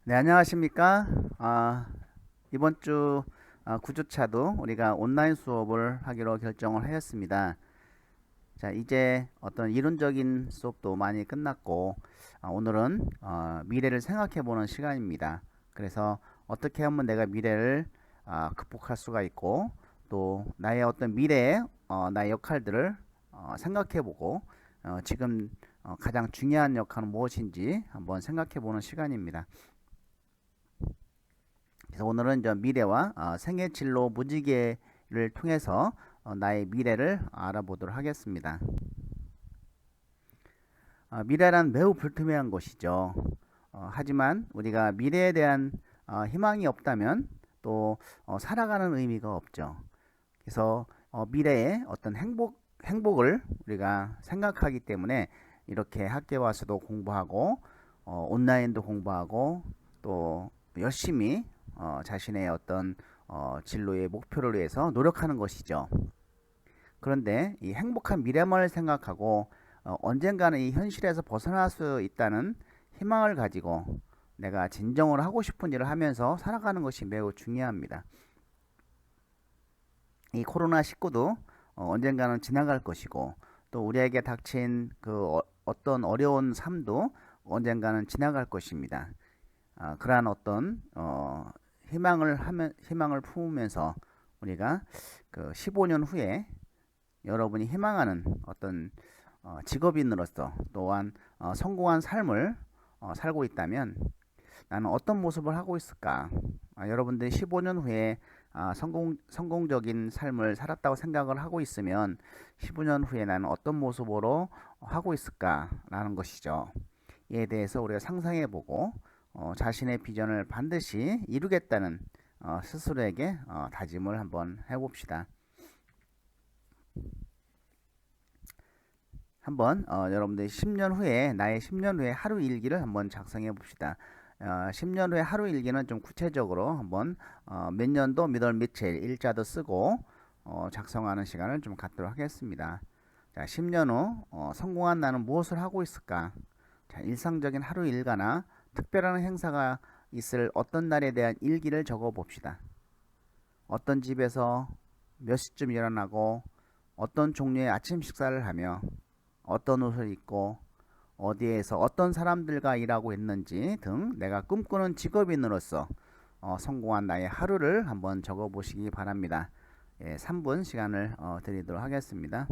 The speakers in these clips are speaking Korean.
네, 안녕하십니까? 이번 주 9주차도 우리가 온라인 수업을 하기로 결정을 하였습니다. 자, 이제 어떤 이론적인 수업도 많이 끝났고, 오늘은 미래를 생각해 보는 시간입니다. 그래서 어떻게 하면 내가 미래를 극복할 수가 있고, 또 나의 어떤 미래의 나의 역할들을 생각해 보고, 지금 가장 중요한 역할은 무엇인지 한번 생각해 보는 시간입니다. 그래서 오늘은 저 미래와 생애 진로 무지개를 통해서 나의 미래를 알아보도록 하겠습니다. 미래란 매우 불투명한 것이죠. 하지만 우리가 미래에 대한 희망이 없다면 또 살아가는 의미가 없죠. 그래서 미래의 어떤 행복을 우리가 생각하기 때문에 이렇게 학교에 와서도 공부하고 온라인도 공부하고 또 열심히 자신의 어떤 진로의 목표를 위해서 노력하는 것이죠. 그런데 이 행복한 미래만을 생각하고 언젠가는 이 현실에서 벗어날 수 있다는 희망을 가지고 내가 진정으로 하고 싶은 일을 하면서 살아가는 것이 매우 중요합니다. 이 코로나19도 언젠가는 지나갈 것이고 또 우리에게 닥친 그 어떤 어려운 삶도 언젠가는 지나갈 것입니다. 그러한 어떤 희망을 품으면서 우리가 그 15년 후에 여러분이 희망하는 어떤 직업인으로서 또한 성공한 삶을 살고 있다면 나는 어떤 모습을 하고 있을까? 여러분들이 15년 후에 성공적인 삶을 살았다고 생각을 하고 있으면 15년 후에 나는 어떤 모습으로 하고 있을까라는 것이죠. 이에 대해서 우리가 상상해보고 자신의 비전을 반드시 이루겠다는 스스로에게 다짐을 한번 해봅시다. 한번 여러분들 10년 후에 나의 10년 후에 하루 일기를 한번 작성해 봅시다. 10년 후에 하루 일기는 좀 구체적으로 한번 몇 년도 몇 월 며칠 일자도 쓰고 작성하는 시간을 좀 갖도록 하겠습니다. 자, 10년 후 성공한 나는 무엇을 하고 있을까? 자, 일상적인 하루 일과나 특별한 행사가 있을 어떤 날에 대한 일기를 적어 봅시다. 어떤 집에서 몇 시쯤 일어나고 어떤 종류의 아침 식사를 하며 어떤 옷을 입고 어디에서 어떤 사람들과 일하고 있는지 등 내가 꿈꾸는 직업인으로서 성공한 나의 하루를 한번 적어 보시기 바랍니다. 3분 시간을 드리도록 하겠습니다.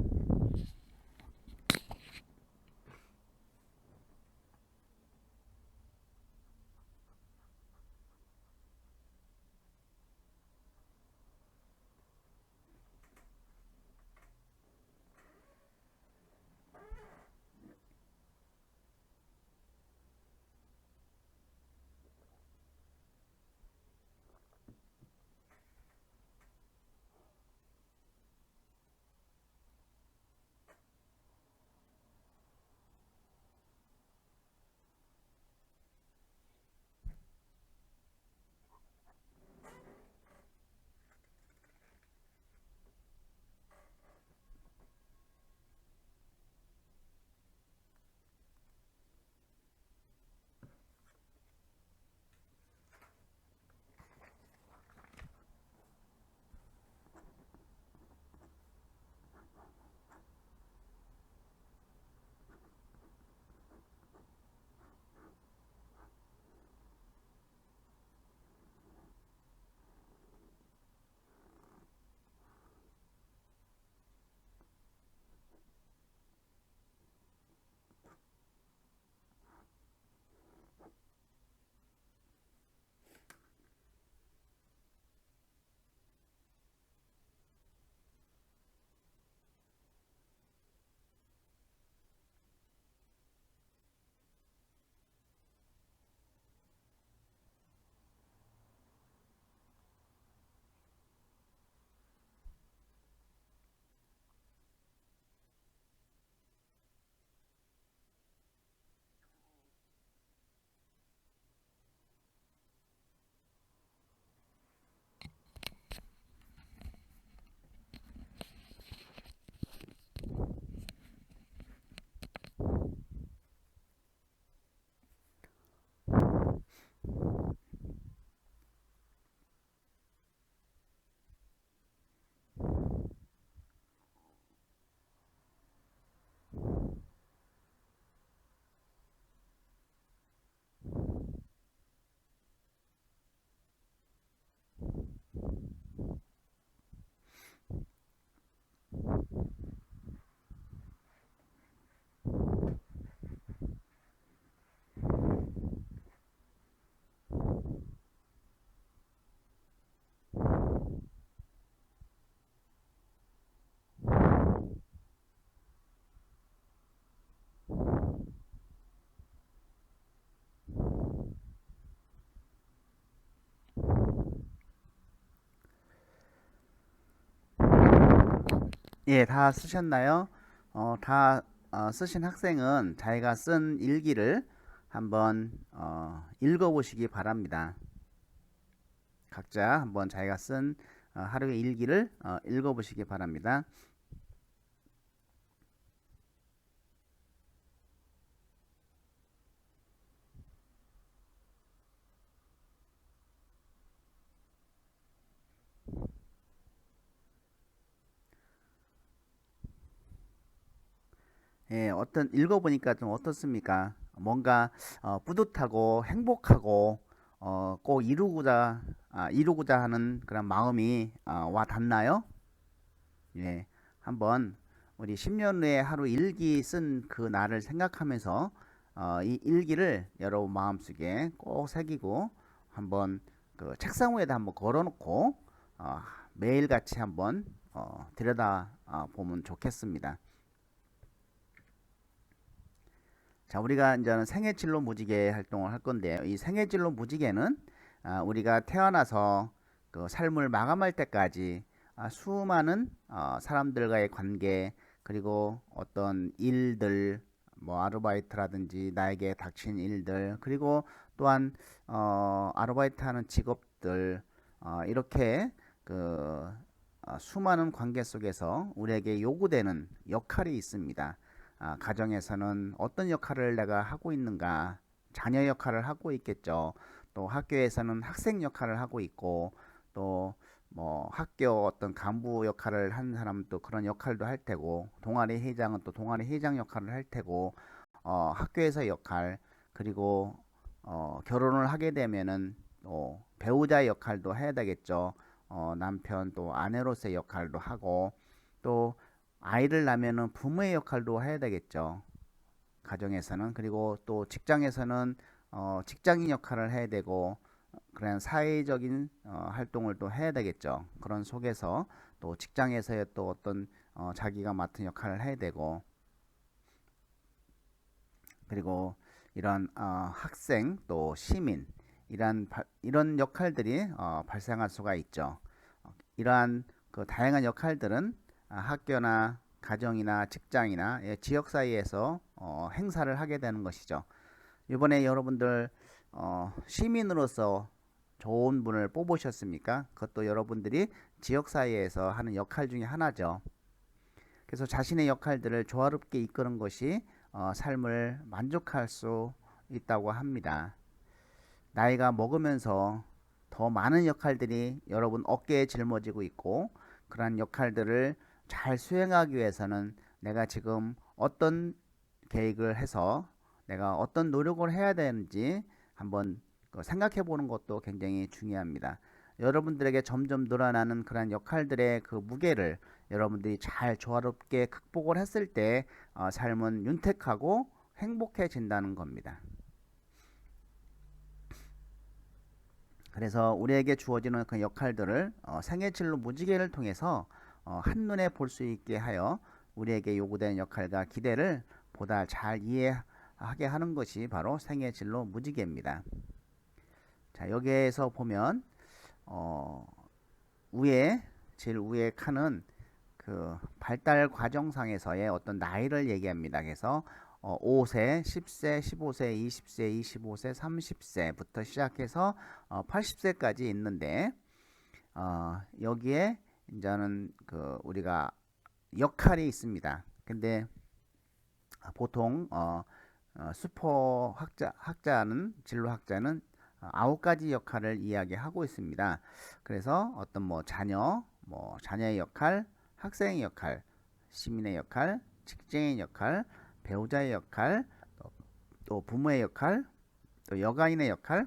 예, 다 쓰셨나요? 다 쓰신 학생은 자기가 쓴 일기를 한번 읽어보시기 바랍니다. 각자 한번 자기가 쓴 하루의 일기를 읽어보시기 바랍니다. 예, 어떤 읽어보니까 좀 어떻습니까? 뭔가 뿌듯하고 행복하고 꼭 이루고자 하는 그런 마음이 와 닿나요? 예, 한번 우리 10년 후에 하루 일기 쓴 그 날을 생각하면서 이 일기를 여러분 마음속에 꼭 새기고 한번 그 책상 위에다 한번 걸어놓고 어, 매일같이 한번 들여다 보면 좋겠습니다. 자, 우리가 이제는 생애진로 무지개 활동을 할 건데요. 이 생애진로 무지개는 우리가 태어나서 그 삶을 마감할 때까지 수많은 사람들과의 관계 그리고 어떤 일들 뭐 아르바이트라든지 나에게 닥친 일들 그리고 또한 아르바이트하는 직업들 이렇게 그 수많은 관계 속에서 우리에게 요구되는 역할이 있습니다. 가정에서는 어떤 역할을 내가 하고 있는가? 자녀 역할을 하고 있겠죠. 또 학교에서는 학생 역할을 하고 있고, 또 뭐 학교 어떤 간부 역할을 하는 사람은 또 그런 역할도 할 테고, 동아리 회장은 또 동아리 회장 역할을 할 테고, 학교에서 역할, 그리고 결혼을 하게 되면은 또 배우자의 역할도 해야 되겠죠. 남편 또 아내로서의 역할도 하고, 또 아이를 낳으면은 부모의 역할도 해야 되겠죠. 가정에서는. 그리고 또 직장에서는 직장인 역할을 해야 되고 그런 사회적인 활동을 또 해야 되겠죠. 그런 속에서 또 직장에서의 또 어떤 자기가 맡은 역할을 해야 되고 그리고 이런 학생 또 시민 이런 역할들이 발생할 수가 있죠. 이러한 그 다양한 역할들은 학교나 가정이나 직장이나 지역 사이에서 행사를 하게 되는 것이죠. 이번에 여러분들 시민으로서 좋은 분을 뽑으셨습니까? 그것도 여러분들이 지역 사이에서 하는 역할 중에 하나죠. 그래서 자신의 역할들을 조화롭게 이끄는 것이 삶을 만족할 수 있다고 합니다. 나이가 먹으면서 더 많은 역할들이 여러분 어깨에 짊어지고 있고 그러한 역할들을 잘 수행하기 위해서는 내가 지금 어떤 계획을 해서 내가 어떤 노력을 해야 되는지 한번 생각해 보는 것도 굉장히 중요합니다. 여러분들에게 점점 늘어나는 그런 역할들의 그 무게를 여러분들이 잘 조화롭게 극복을 했을 때 삶은 윤택하고 행복해진다는 겁니다. 그래서 우리에게 주어지는 그 역할들을 생애진로 무지개를 통해서 한눈에 볼 수 있게 하여 우리에게 요구되는 역할과 기대를 보다 잘 이해하게 하는 것이 바로 생애진로 무지개입니다. 자, 여기에서 보면 어, 위에 제일 위에 칸은 그 발달 과정상에서의 어떤 나이를 얘기합니다. 그래서 5세, 10세, 15세, 20세, 25세, 30세부터 시작해서 80세까지 있는데 여기에 이제는 그 우리가 역할이 있습니다. 근데 보통 슈퍼 학자는 진로 학자는 9가지 역할을 이야기하고 있습니다. 그래서 어떤 뭐 자녀의 역할, 학생의 역할, 시민의 역할, 직장의 역할, 배우자의 역할, 또 부모의 역할, 또 여가인의 역할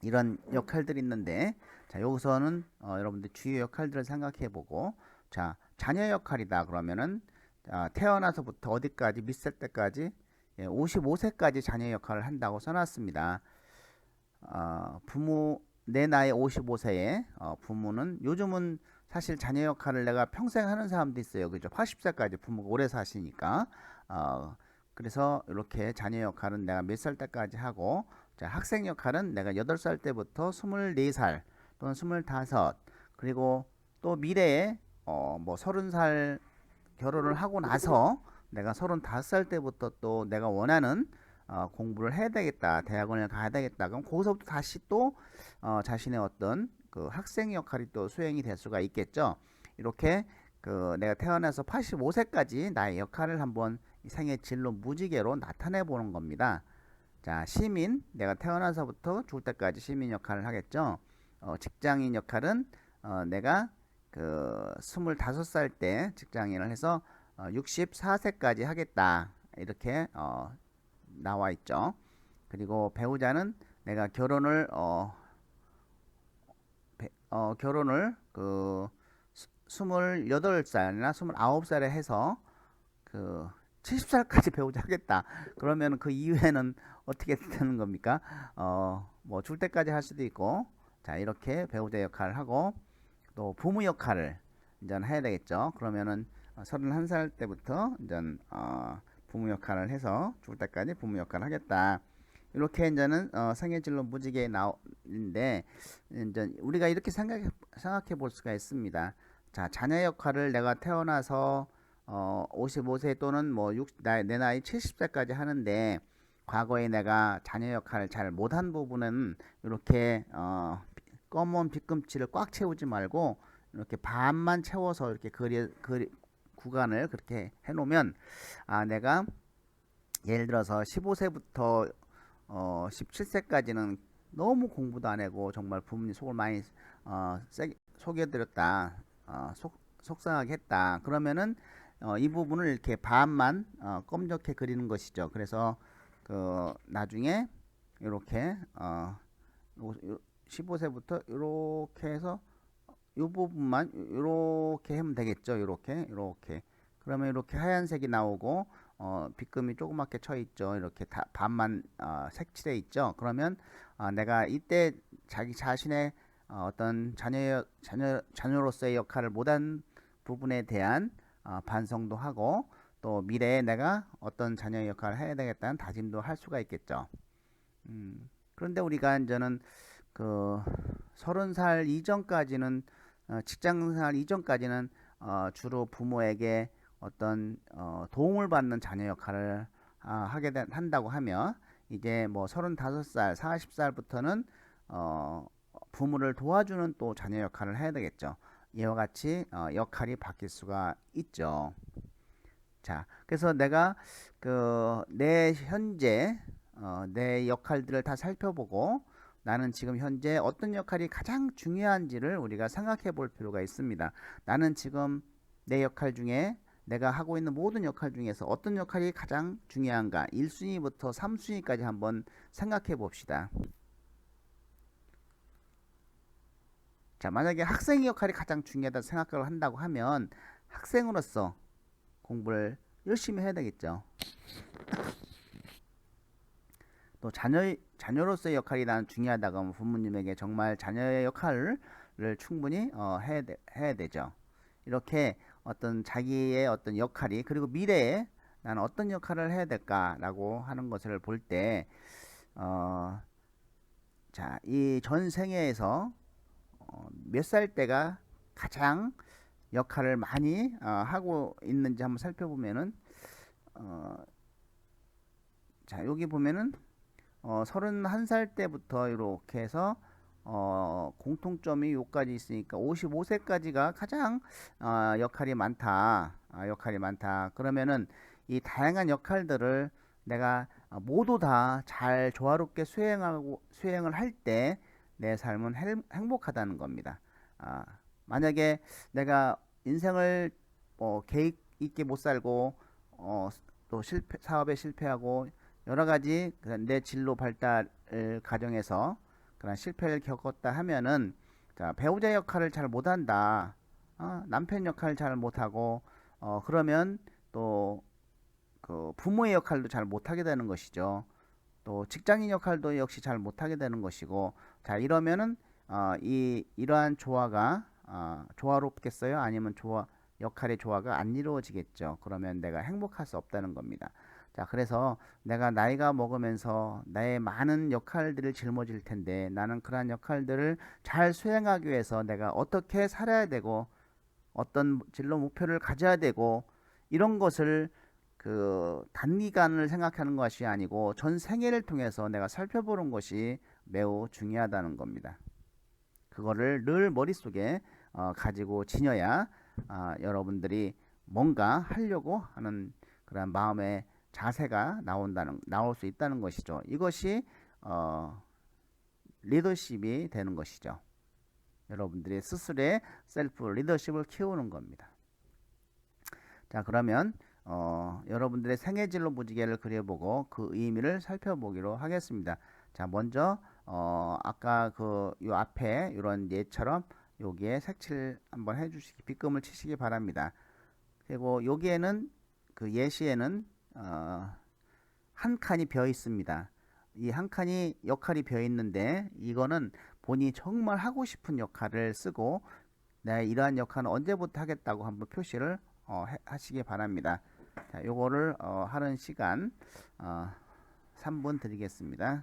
이런 역할들이 있는데 자 여기서는 여러분들 주요 역할들을 생각해 보고 자 자녀 역할이다 그러면은 태어나서부터 어디까지 밑살 때까지 55세까지 자녀 역할을 한다고 써놨습니다. 부모 내 나이 55세에 부모는 요즘은 사실 자녀 역할을 내가 평생 하는 사람도 있어요. 그죠? 80세까지 부모가 오래 사시니까 그래서 이렇게 자녀 역할은 내가 몇 살 때까지 하고 자, 학생 역할은 내가 8살 때부터 24살 또는 25 그리고 또 미래에 뭐 30살 결혼을 하고 나서 내가 35살 때부터 또 내가 원하는 공부를 해야 되겠다, 대학원을 가야 되겠다, 그럼 거기서부터 다시 또 자신의 어떤 그 학생 역할이 또 수행이 될 수가 있겠죠. 이렇게 그 내가 태어나서 85세까지 나의 역할을 한번 이 생의 진로 무지개로 나타내 보는 겁니다. 자, 시민, 내가 태어나서부터 죽을 때까지 시민 역할을 하겠죠. 직장인 역할은 내가 그 25살 때 직장인을 해서 64세까지 하겠다, 이렇게 나와 있죠. 그리고 배우자는 내가 결혼을 그 28살이나 29살에 해서 그 70살까지 배우자 하겠다. 그러면 그 이후에는 어떻게 되는 겁니까? 뭐 줄 때까지 할 수도 있고, 자, 이렇게 배우자 역할을 하고, 또 부모 역할을 이제 해야 되겠죠. 그러면은 31살 때부터 이제 부모 역할을 해서 죽을 때까지 부모 역할을 하겠다. 이렇게 이제는 생애진로 무지개 나오는데, 이제 우리가 이렇게 생각해 볼 수가 있습니다. 자, 자녀 역할을 내가 태어나서 55세 또는 뭐 내 나이 70세까지 하는데, 과거에 내가 자녀 역할을 잘 못한 부분은 이렇게 검은 빗금치를 꽉 채우지 말고 이렇게 반만 채워서 이렇게 구간을 그렇게 해놓으면, 내가 예를 들어서 15세부터 17세까지는 너무 공부도 안 하고 정말 부모님 속을 많이 세게 속여드렸다, 속상하게 했다. 그러면은 이 부분을 이렇게 반만 검적해 그리는 것이죠. 그래서 그 나중에 이렇게 15세부터 이렇게 해서 이 부분만 이렇게 하면 되겠죠. 이렇게 그러면 이렇게 하얀색이 나오고 빗금이 조그맣게 쳐 있죠. 이렇게 다 반만 색칠해 있죠. 그러면 내가 이때 자기 자신의 어떤 자녀로서의 역할을 못한 부분에 대한 반성도 하고, 또 미래에 내가 어떤 자녀의 역할을 해야 되겠다는 다짐도 할 수가 있겠죠. 그런데 우리가 이제는 그 30살 이전까지는 직장생활 이전까지는 주로 부모에게 어떤 도움을 받는 자녀 역할을 한다고 하면, 이제 뭐 35살, 40살부터는 부모를 도와주는 또 자녀 역할을 해야 되겠죠. 이와 같이 역할이 바뀔 수가 있죠. 자, 그래서 내가 내 현재 내 역할들을 다 살펴보고, 나는 지금 현재 어떤 역할이 가장 중요한지를 우리가 생각해 볼 필요가 있습니다. 나는 지금 내 역할 중에, 내가 하고 있는 모든 역할 중에서 어떤 역할이 가장 중요한가, 1순위부터 3순위까지 한번 생각해 봅시다. 자, 만약에 학생의 역할이 가장 중요하다 생각을 한다고 하면, 학생으로서 공부를 열심히 해야 되겠죠. 또 자녀로서의 역할이 나는 중요하다고 하면 부모님에게 정말 자녀의 역할을 충분히 해야 되죠. 이렇게 어떤 자기의 어떤 역할이, 그리고 미래에 나는 어떤 역할을 해야 될까라고 하는 것을 볼 때, 자, 이 전 생애에서 몇 살 때가 가장 역할을 많이 하고 있는지 한번 살펴보면은, 자, 여기 보면은 31살 때부터 이렇게 해서 공통점이 요까지 있으니까 55세까지가 가장 역할이 많다. 그러면은 이 다양한 역할들을 내가 모두 다 잘 조화롭게 수행을 할 때 내 삶은 행복하다는 겁니다. 만약에 내가 인생을 계획 있게 못 살고 또 사업에 실패하고 여러 가지 내 진로 발달 과정에서 그런 실패를 겪었다 하면은, 자, 배우자 역할을 잘 못한다, 남편 역할을 잘 못하고, 그러면 또 그 부모의 역할도 잘 못하게 되는 것이죠. 또 직장인 역할도 역시 잘 못하게 되는 것이고, 자, 이러면은 이러한 조화가 조화롭겠어요? 아니면 역할의 조화가 안 이루어지겠죠. 그러면 내가 행복할 수 없다는 겁니다. 자, 그래서 내가 나이가 먹으면서 나의 많은 역할들을 짊어질 텐데, 나는 그러한 역할들을 잘 수행하기 위해서 내가 어떻게 살아야 되고 어떤 진로 목표를 가져야 되고 이런 것을 단기간을 생각하는 것이 아니고 전 생애를 통해서 내가 살펴보는 것이 매우 중요하다는 겁니다. 그거를 늘 머릿속에 가지고 지녀야 여러분들이 뭔가 하려고 하는 그런 마음의 자세가 나올 수 있다는 것이죠. 이것이 리더십이 되는 것이죠. 여러분들이 스스로의 셀프 리더십을 키우는 겁니다. 자, 그러면 여러분들의 생애진로 무지개를 그려보고 그 의미를 살펴보기로 하겠습니다. 자, 먼저 아까 요 앞에 이런 예처럼 여기에 색칠 한번 해주시기, 빗금을 치시기 바랍니다. 그리고 여기에는 그 예시에는 한 칸이 비어 있습니다. 이 한 칸이 역할이 비어 있는데 이거는 본인이 정말 하고 싶은 역할을 쓰고 내가 이러한 역할은 언제부터 하겠다고 한번 표시를 하시기 바랍니다. 자, 요거를 하는 시간 3분 드리겠습니다.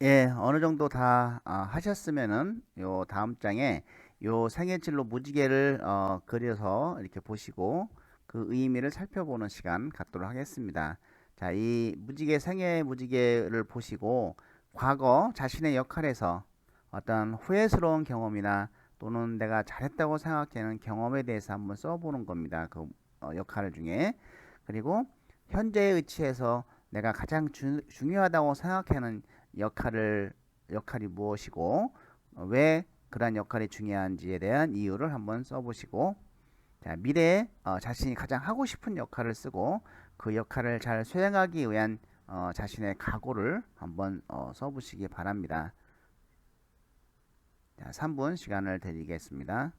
예, 어느 정도 다 하셨으면은 요 다음 장에 요 생애진로 무지개를 그려서 이렇게 보시고 그 의미를 살펴보는 시간 갖도록 하겠습니다. 자, 이 생애 무지개를 보시고 과거 자신의 역할에서 어떤 후회스러운 경험이나 또는 내가 잘했다고 생각되는 경험에 대해서 한번 써보는 겁니다. 그 역할 중에. 그리고 현재의 위치에서 내가 가장 중요하다고 생각하는 역할이 무엇이고 왜 그러한 역할이 중요한지에 대한 이유를 한번 써보시고, 자, 미래에 자신이 가장 하고 싶은 역할을 쓰고 그 역할을 잘 수행하기 위한 자신의 각오를 한번 써보시기 바랍니다. 자, 3분 시간을 드리겠습니다.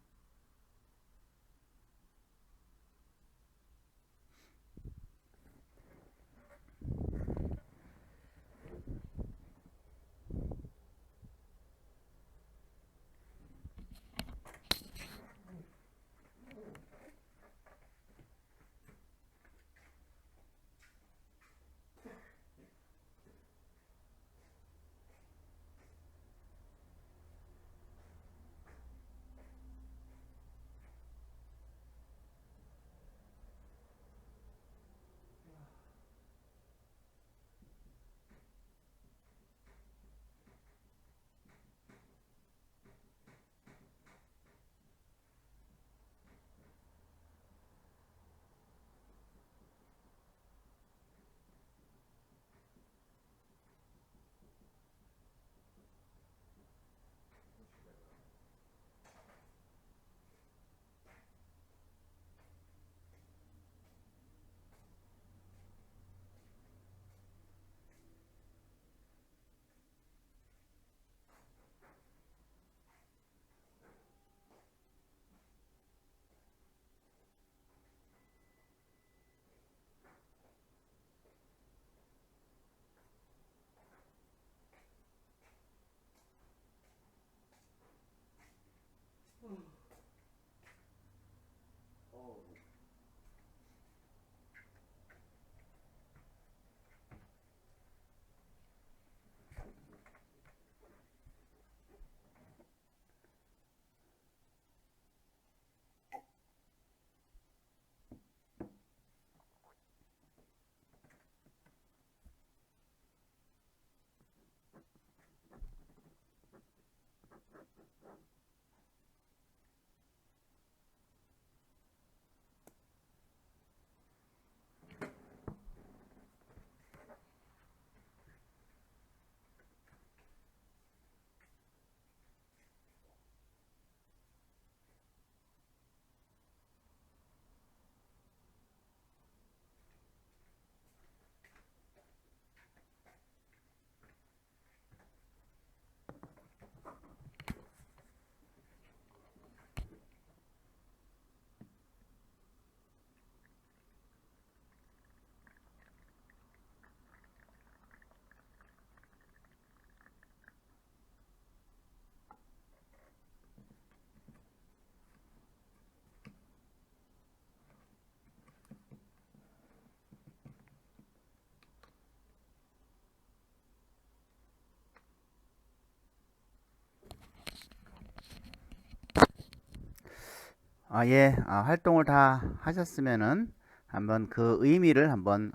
예, 활동을 다 하셨으면은 한번 그 의미를 한번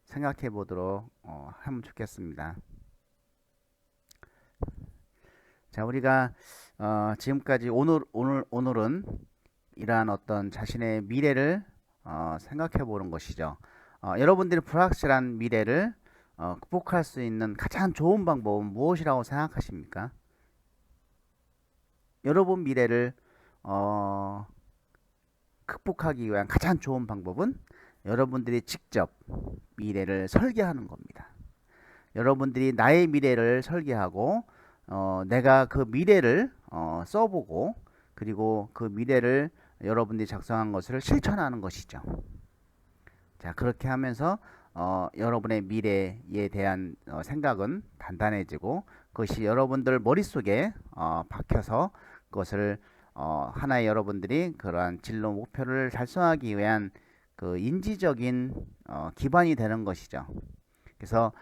생각해 보도록 하면 좋겠습니다. 자, 우리가 지금까지 오늘은 이러한 어떤 자신의 미래를 생각해 보는 것이죠. 여러분들이 불확실한 미래를 극복할 수 있는 가장 좋은 방법은 무엇이라고 생각하십니까? 여러분 미래를 어, 극복하기 위한 가장 좋은 방법은 여러분들이 직접 미래를 설계하는 겁니다. 여러분들이 나의 미래를 설계하고 내가 그 미래를 써보고 그리고 그 미래를 여러분들이 작성한 것을 실천하는 것이죠. 자, 그렇게 하면서 여러분의 미래에 대한 생각은 단단해지고 그것이 여러분들 머릿속에 박혀서 그것을 하나의 여러분들이 그러한 진로 목표를 달성하기 위한 그 인지적인 기반이 되는 것이죠. 그래서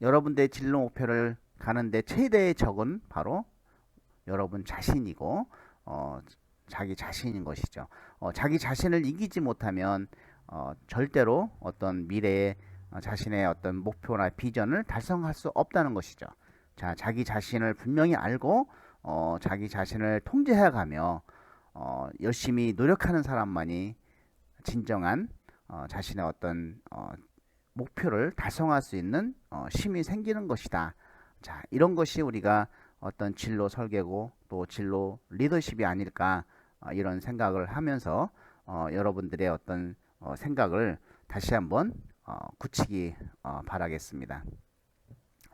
여러분들의 진로 목표를 가는데 최대의 적은 바로 여러분 자신이고 자기 자신인 것이죠. 자기 자신을 이기지 못하면 절대로 어떤 미래에 자신의 어떤 목표나 비전을 달성할 수 없다는 것이죠. 자, 자기 자신을 분명히 알고 자기 자신을 통제해가며 열심히 노력하는 사람만이 진정한 자신의 어떤 목표를 달성할 수 있는 힘이 생기는 것이다. 자, 이런 것이 우리가 어떤 진로 설계고 또 진로 리더십이 아닐까 이런 생각을 하면서 여러분들의 어떤 생각을 다시 한번 굳히기 바라겠습니다.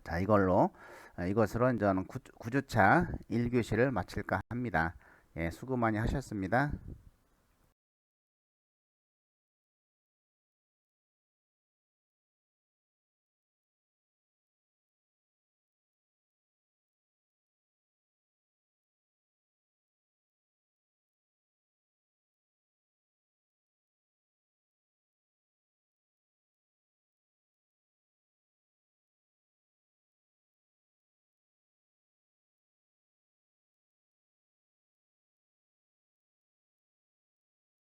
자, 이것으로 저는 9주차 1교시를 마칠까 합니다. 예, 수고 많이 하셨습니다.